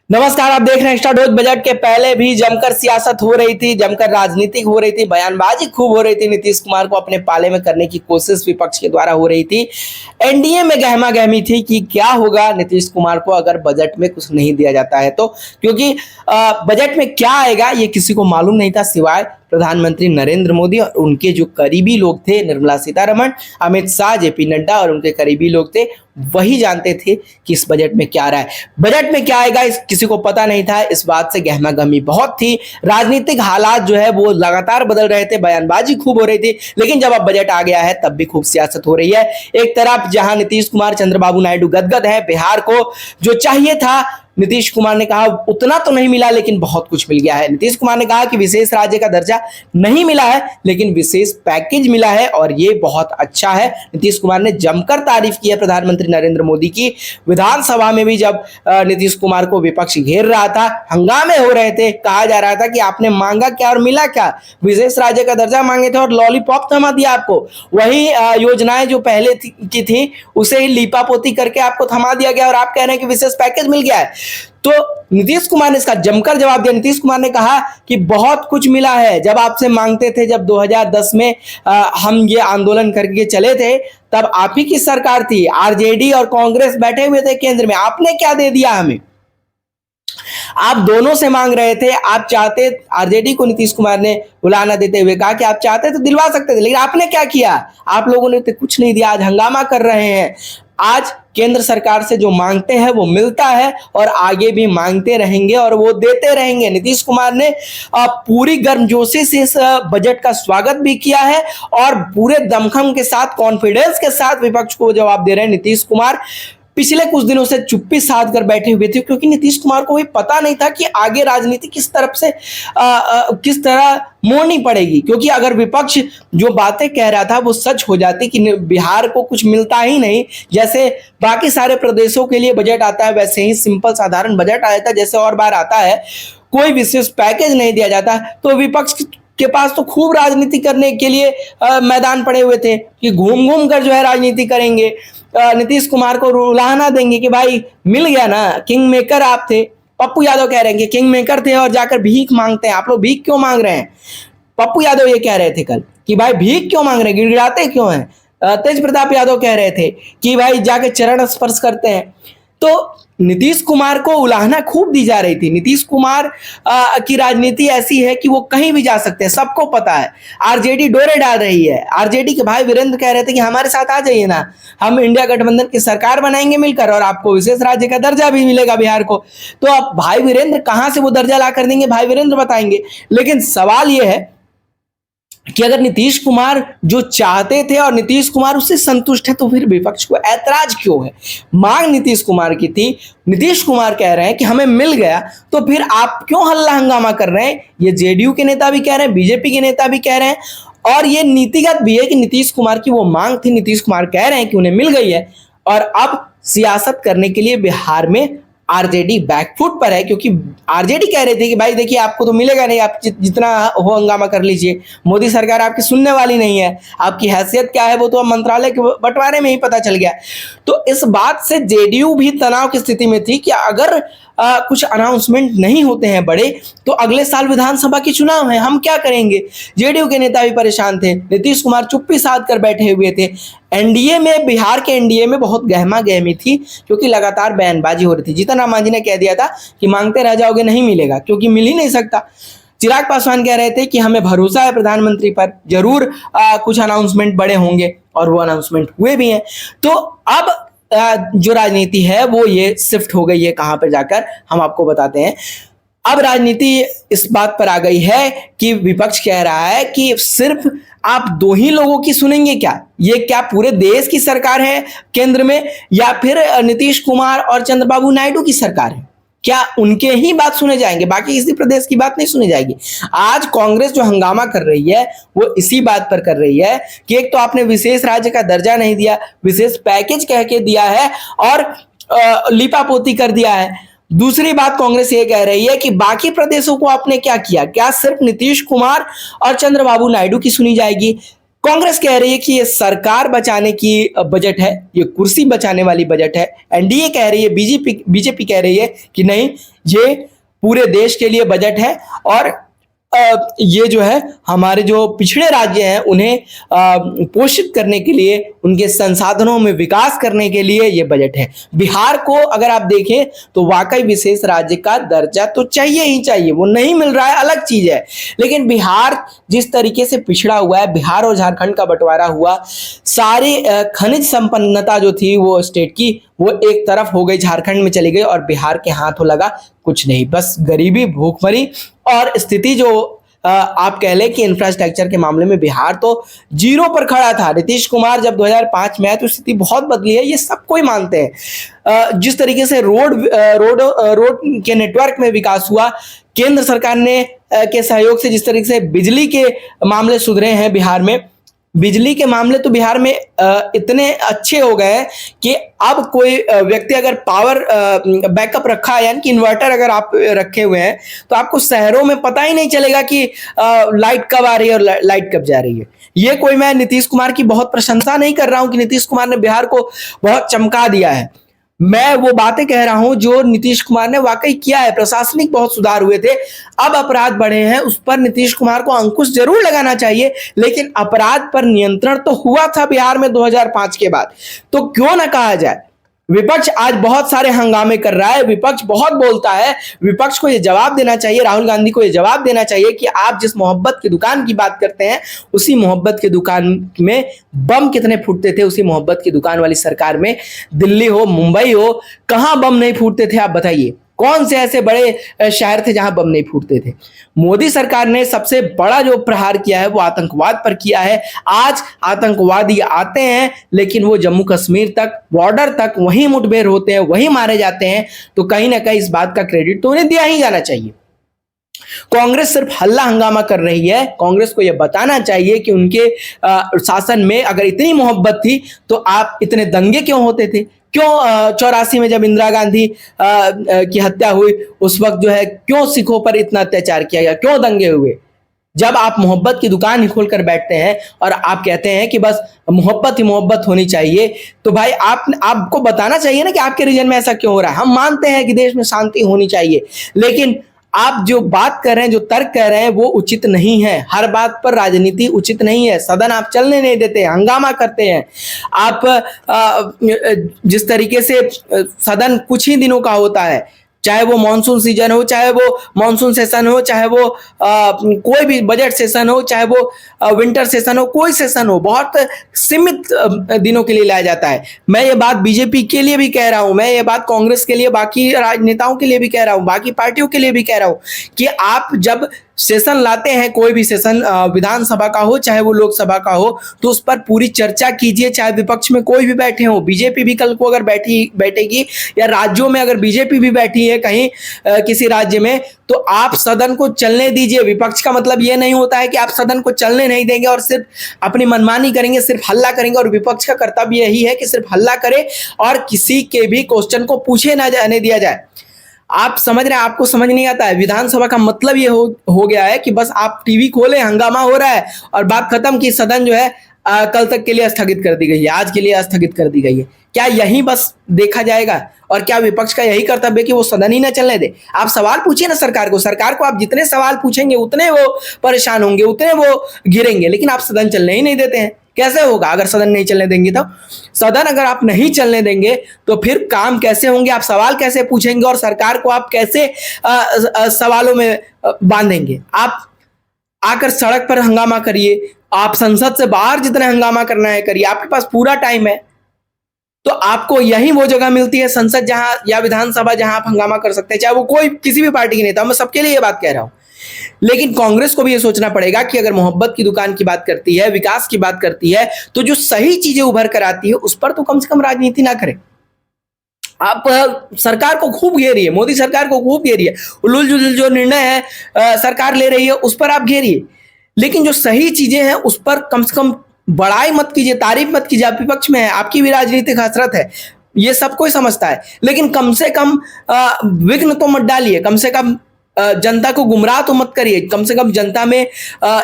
नमस्कार, आप देख रहे हैं स्टार्ट बजट के पहले भी जमकर सियासत हो रही थी, जमकर राजनीति हो रही थी, बयानबाजी खूब हो रही थी। नीतीश कुमार को अपने पाले में करने की कोशिश विपक्ष के द्वारा हो रही थी। एनडीए में गहमा गहमी थी कि क्या होगा नीतीश कुमार को अगर बजट में कुछ नहीं दिया जाता है तो, क्योंकि बजट में क्या आएगा ये किसी को मालूम नहीं था सिवाय प्रधानमंत्री नरेंद्र मोदी और उनके जो करीबी लोग थे, निर्मला सीतारमण, अमित शाह, जेपी नड्डा और उनके करीबी लोग थे, वही जानते थे कि इस बजट में क्या रहा है। बजट में क्या आएगा इस किसी को पता नहीं था। इस बात से गहमा गहमी बहुत थी। राजनीतिक हालात जो है वो लगातार बदल रहे थे, बयानबाजी खूब हो रही थी। लेकिन जब अब बजट आ गया है तब भी खूब सियासत हो रही है। एक तरफ जहां नीतीश कुमार, चंद्रबाबू नायडू गदगद है, बिहार को जो चाहिए था नीतीश कुमार ने कहा उतना तो नहीं मिला लेकिन बहुत कुछ मिल गया है। नीतीश कुमार ने कहा कि विशेष राज्य का दर्जा नहीं मिला है लेकिन विशेष पैकेज मिला है और ये बहुत अच्छा है। नीतीश कुमार ने जमकर तारीफ की है प्रधानमंत्री नरेंद्र मोदी की। विधानसभा में भी जब नीतीश कुमार को विपक्ष घेर रहा था, हंगामे हो रहे थे, कहा जा रहा था कि आपने मांगा क्या और मिला क्या। विशेष राज्य का दर्जा मांगे थे और लॉलीपॉप थमा दिया आपको। वही योजनाएं जो पहले की थी उसे ही लीपापोती करके आपको थमा दिया गया और आप कह रहे हैं कि विशेष पैकेज मिल गया है। तो नीतीश कुमार ने इसका जमकर जवाब दिया। नीतीश कुमार ने कहा कि बहुत कुछ मिला है। जब आपसे मांगते थे, जब 2010 में हम ये आंदोलन करके चले थे तब आप ही की सरकार थी, आरजेडी और कांग्रेस बैठे हुए थे केंद्र में, आपने क्या दे दिया हमें। आप दोनों से मांग रहे थे। आप चाहते, आरजेडी को नीतीश कुमार ने बुलाना देते हुए कहा कि आप चाहते तो दिलवा सकते थे, लेकिन आपने क्या किया, आप लोगों ने तो कुछ नहीं दिया। आज हंगामा कर रहे हैं। आज केंद्र सरकार से जो मांगते हैं वो मिलता है और आगे भी मांगते रहेंगे और वो देते रहेंगे। नीतीश कुमार ने पूरी गर्मजोशी से इस बजट का स्वागत भी किया है और पूरे दमखम के साथ, कॉन्फिडेंस के साथ विपक्ष को जवाब दे रहे हैं। नीतीश कुमार पिछले कुछ दिनों से चुप्पी साध कर बैठे हुए थे क्योंकि नीतीश कुमार को भी पता नहीं था कि आगे राजनीति किस तरफ से किस तरह मोड़नी पड़ेगी। क्योंकि अगर विपक्ष जो बातें कह रहा था वो सच हो जाती कि बिहार को कुछ मिलता ही नहीं, जैसे बाकी सारे प्रदेशों के लिए बजट आता है वैसे ही सिंपल साधारण बजट आया था जैसे और बार आता है, कोई विशेष पैकेज नहीं दिया जाता, तो विपक्ष के पास तो खूब राजनीति करने के लिए मैदान पड़े हुए थे कि घूम घूम कर जो है राजनीति करेंगे, नीतीश कुमार को रुलाना देंगे कि भाई मिल गया ना, किंग मेकर आप थे। पप्पू यादव कह रहे हैं कि किंग मेकर थे और जाकर भीख मांगते हैं। आप लोग भीख क्यों मांग रहे हैं? पप्पू यादव ये कह रहे थे कल कि भाई भीख क्यों मांग रहे हैं, गिड़गिड़ाते क्यों हैं। तेज प्रताप यादव कह रहे थे कि भाई जाके चरण स्पर्श करते हैं। तो नीतीश कुमार को उलाहना खूब दी जा रही थी। नीतीश कुमार की राजनीति ऐसी है कि वो कहीं भी जा सकते हैं, सबको पता है। आरजेडी डोरे डाल रही है। आरजेडी के भाई वीरेंद्र कह रहे थे कि हमारे साथ आ जाइए ना, हम इंडिया गठबंधन की सरकार बनाएंगे मिलकर और आपको विशेष राज्य का दर्जा भी मिलेगा बिहार को। तो अब भाई वीरेंद्र कहां से वो दर्जा ला कर देंगे, भाई वीरेंद्र बताएंगे। लेकिन सवाल यह है कि अगर नीतीश कुमार जो चाहते थे और नीतीश कुमार उससे संतुष्ट है तो फिर विपक्ष को ऐतराज क्यों है। मांग नीतीश कुमार की थी, नीतीश कुमार कह रहे हैं कि हमें मिल गया, तो फिर आप क्यों हल्ला हंगामा कर रहे हैं। ये जेडीयू के नेता भी कह रहे हैं, बीजेपी के नेता भी कह रहे हैं और ये नीतिगत भी है कि नीतीश कुमार की वो मांग थी, नीतीश कुमार कह रहे हैं कि उन्हें मिल गई है और अब सियासत करने के लिए बिहार में आरजेडी बैकफुट पर है। क्योंकि आरजेडी कह रहे थे कि भाई देखिए आपको तो मिलेगा नहीं, आप जितना हो हंगामा कर लीजिए, मोदी सरकार आपकी सुनने वाली नहीं है, आपकी हैसियत क्या है वो तो अब मंत्रालय के बंटवारे में ही पता चल गया। तो इस बात से जेडीयू भी तनाव की स्थिति में थी कि अगर कुछ अनाउंसमेंट नहीं होते हैं बड़े तो अगले साल विधानसभा की चुनाव है, हम क्या करेंगे। जेडीयू के नेता भी परेशान थे, नीतीश कुमार चुप्पी साध कर बैठे हुए थे। एनडीए में, बिहार के एनडीए में बहुत गहमा गहमी थी क्योंकि लगातार बयानबाजी हो रही थी। जीतन राम मांझी ने कह दिया था कि मांगते रह जाओगे नहीं मिलेगा, क्योंकि मिल ही नहीं सकता। चिराग पासवान कह रहे थे कि हमें भरोसा है प्रधानमंत्री पर, जरूर कुछ अनाउंसमेंट बड़े होंगे और वो अनाउंसमेंट हुए भी हैं। तो अब जो राजनीति है वो ये शिफ्ट हो गई है कहां पर जाकर, हम आपको बताते हैं। अब राजनीति इस बात पर आ गई है कि विपक्ष कह रहा है कि सिर्फ आप दो ही लोगों की सुनेंगे क्या, ये क्या पूरे देश की सरकार है केंद्र में या फिर नीतीश कुमार और चंद्रबाबू नायडू की सरकार है, क्या उनके ही बात सुने जाएंगे, बाकी किसी प्रदेश की बात नहीं सुनी जाएगी। आज कांग्रेस जो हंगामा कर रही है वो इसी बात पर कर रही है कि एक तो आपने विशेष राज्य का दर्जा नहीं दिया, विशेष पैकेज कह के दिया है और लीपापोती कर दिया है। दूसरी बात कांग्रेस ये कह रही है कि बाकी प्रदेशों को आपने क्या किया, क्या सिर्फ नीतीश कुमार और चंद्रबाबू नायडू की सुनी जाएगी। कांग्रेस कह रही है कि ये सरकार बचाने की बजट है, ये कुर्सी बचाने वाली बजट है। एनडीए कह रही है, बीजेपी कह रही है कि नहीं, ये पूरे देश के लिए बजट है और ये जो है हमारे जो पिछड़े राज्य हैं उन्हें पोषित करने के लिए, उनके संसाधनों में विकास करने के लिए ये बजट है। बिहार को अगर आप देखें तो वाकई विशेष राज्य का दर्जा तो चाहिए ही चाहिए, वो नहीं मिल रहा है अलग चीज है, लेकिन बिहार जिस तरीके से पिछड़ा हुआ है, बिहार और झारखंड का बंटवारा हुआ, सारी खनिज संपन्नता जो थी वो स्टेट की वो एक तरफ हो गई, झारखंड में चली गई और बिहार के हाथों लगा कुछ नहीं, बस गरीबी, भूखमरी और स्थिति जो आप कह लें कि इंफ्रास्ट्रक्चर के मामले में बिहार तो जीरो पर खड़ा था। नीतीश कुमार जब 2005 में आए तो स्थिति बहुत बदली है, ये सब कोई मानते हैं। जिस तरीके से रोड के नेटवर्क में विकास हुआ, केंद्र सरकार ने के सहयोग से जिस तरीके से बिजली के मामले सुधरे हैं बिहार में, बिजली के मामले तो बिहार में इतने अच्छे हो गए हैं कि अब कोई व्यक्ति अगर पावर बैकअप रखा है, यानी कि इन्वर्टर अगर आप रखे हुए हैं, तो आपको शहरों में पता ही नहीं चलेगा कि लाइट कब आ रही है और लाइट कब जा रही है। ये कोई, मैं नीतीश कुमार की बहुत प्रशंसा नहीं कर रहा हूं कि नीतीश कुमार ने बिहार को बहुत चमका दिया है, मैं वो बातें कह रहा हूं जो नीतीश कुमार ने वाकई किया है। प्रशासनिक बहुत सुधार हुए थे, अब अपराध बढ़े हैं, उस पर नीतीश कुमार को अंकुश जरूर लगाना चाहिए, लेकिन अपराध पर नियंत्रण तो हुआ था बिहार में 2005 के बाद, तो क्यों ना कहा जाए। विपक्ष आज बहुत सारे हंगामे कर रहा है, विपक्ष बहुत बोलता है, विपक्ष को यह जवाब देना चाहिए, राहुल गांधी को यह जवाब देना चाहिए कि आप जिस मोहब्बत की दुकान की बात करते हैं, उसी मोहब्बत की दुकान में बम कितने फूटते थे, उसी मोहब्बत की दुकान वाली सरकार में दिल्ली हो, मुंबई हो, कहां बम नहीं फूटते थे, आप बताइए कौन से ऐसे बड़े शहर थे जहां बम नहीं फूटते थे। मोदी सरकार ने सबसे बड़ा जो प्रहार किया है वो आतंकवाद पर किया है। आज आतंकवादी आते हैं लेकिन वो जम्मू कश्मीर तक, बॉर्डर तक वहीं मुठभेड़ होते हैं, वहीं मारे जाते हैं, तो कहीं ना कहीं इस बात का क्रेडिट तो उन्हें दिया ही जाना चाहिए। कांग्रेस सिर्फ हल्ला हंगामा कर रही है, कांग्रेस को यह बताना चाहिए कि उनके शासन में अगर इतनी मोहब्बत थी तो आप इतने दंगे क्यों होते थे, क्यों 84 में जब इंदिरा गांधी की हत्या हुई उस वक्त जो है क्यों सिखों पर इतना अत्याचार किया गया, क्यों दंगे हुए। जब आप मोहब्बत की दुकान ही खोलकर बैठते हैं और आप कहते हैं कि बस मोहब्बत ही मोहब्बत होनी चाहिए, तो भाई आपको बताना चाहिए ना कि आपके रीजन में ऐसा क्यों हो रहा है। हम मानते हैं कि देश में शांति होनी चाहिए, लेकिन आप जो बात कर रहे हैं, जो तर्क कह रहे हैं वो उचित नहीं है। हर बात पर राजनीति उचित नहीं है। सदन आप चलने नहीं देते, हंगामा करते हैं आप। जिस तरीके से सदन कुछ ही दिनों का होता है, चाहे वो मानसून सीजन हो, चाहे वो मानसून सेशन हो, चाहे वो कोई भी बजट सेशन हो, चाहे वो विंटर सेशन हो, कोई सेशन हो, बहुत सीमित दिनों के लिए लाया जाता है। मैं ये बात बीजेपी के लिए भी कह रहा हूं, मैं ये बात कांग्रेस के लिए, बाकी राजनेताओं के लिए भी कह रहा हूं, बाकी पार्टियों के लिए भी कह रहा हूं कि आप जब सेशन लाते हैं, कोई भी सेशन विधानसभा का हो चाहे वो लोकसभा का हो, तो उस पर पूरी चर्चा कीजिए, चाहे विपक्ष में कोई भी बैठे हो। बीजेपी भी कल को अगर बैठेगी या राज्यों में अगर बीजेपी भी बैठी है कहीं किसी राज्य में, तो आप सदन को चलने दीजिए। विपक्ष का मतलब ये नहीं होता है कि आप सदन को चलने नहीं देंगे और सिर्फ अपनी मनमानी करेंगे, सिर्फ हल्ला करेंगे, और विपक्ष का कर्तव्य यही है कि सिर्फ हल्ला करे और किसी के भी क्वेश्चन को पूछे ना जाने दिया जाए। आप समझ रहे हैं, आपको समझ नहीं आता है। विधानसभा का मतलब ये हो गया है कि बस आप टीवी खोले, हंगामा हो रहा है और बात खत्म की सदन जो है कल तक के लिए स्थगित कर दी गई है, आज के लिए स्थगित कर दी गई है। क्या यही बस देखा जाएगा? और क्या विपक्ष का यही कर्तव्य कि वो सदन ही ना चलने दे? आप सवाल पूछिए ना सरकार को। सरकार को आप जितने सवाल पूछेंगे उतने वो परेशान होंगे, उतने वो गिरेंगे, लेकिन आप सदन चलने ही नहीं देते हैं। कैसे होगा अगर सदन नहीं चलने देंगे? तो सदन अगर आप नहीं चलने देंगे तो फिर काम कैसे होंगे? आप सवाल कैसे पूछेंगे और सरकार को आप कैसे सवालों में बांधेंगे? आप आकर सड़क पर हंगामा करिए, आप संसद से बाहर जितना हंगामा करना है करिए, आपके पास पूरा टाइम है। तो आपको यही वो जगह मिलती है, संसद जहां या विधानसभा, जहां आप हंगामा कर सकते हैं, चाहे वो कोई किसी भी पार्टी के नेता। मैं सबके लिए ये बात कह रहा हूं, लेकिन कांग्रेस को भी ये सोचना पड़ेगा कि अगर मोहब्बत की दुकान की बात करती है, विकास की बात करती है, तो जो सही चीजें उभर कर आती है उस पर तो कम से कम राजनीति ना करें। आप सरकार को खूब घेरिए, मोदी सरकार को खूब घेरिए, उलझुल जुलझुल जो निर्णय है सरकार ले रही है उस पर आप घेरिए, लेकिन जो सही चीजें हैं उस पर कम से कम बड़ाई मत कीजिए, तारीफ मत कीजिए। आप विपक्ष में है, आपकी भी राजनीतिक हसरत है, ये सब कोई समझता है, लेकिन कम से कम विघ्न तो मत डालिए, कम से कम जनता को गुमराह तो मत करिए, कम से कम जनता में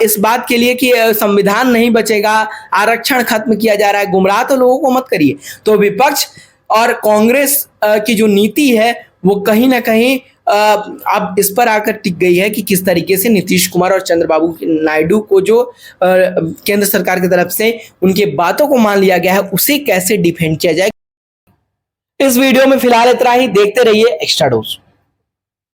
इस बात के लिए कि संविधान नहीं बचेगा, आरक्षण खत्म किया जा रहा है, गुमराह तो लोगों को मत करिए। तो विपक्ष और कांग्रेस की जो नीति है वो कहीं ना कहीं अब इस पर आकर टिक गई है कि किस तरीके से नीतीश कुमार और चंद्रबाबू नायडू को जो केंद्र सरकार की तरफ से उनके बातों को मान लिया गया है उसे कैसे डिफेंड किया जाए। इस वीडियो में फिलहाल इतना ही, देखते रहिए एक्स्ट्रा डोज।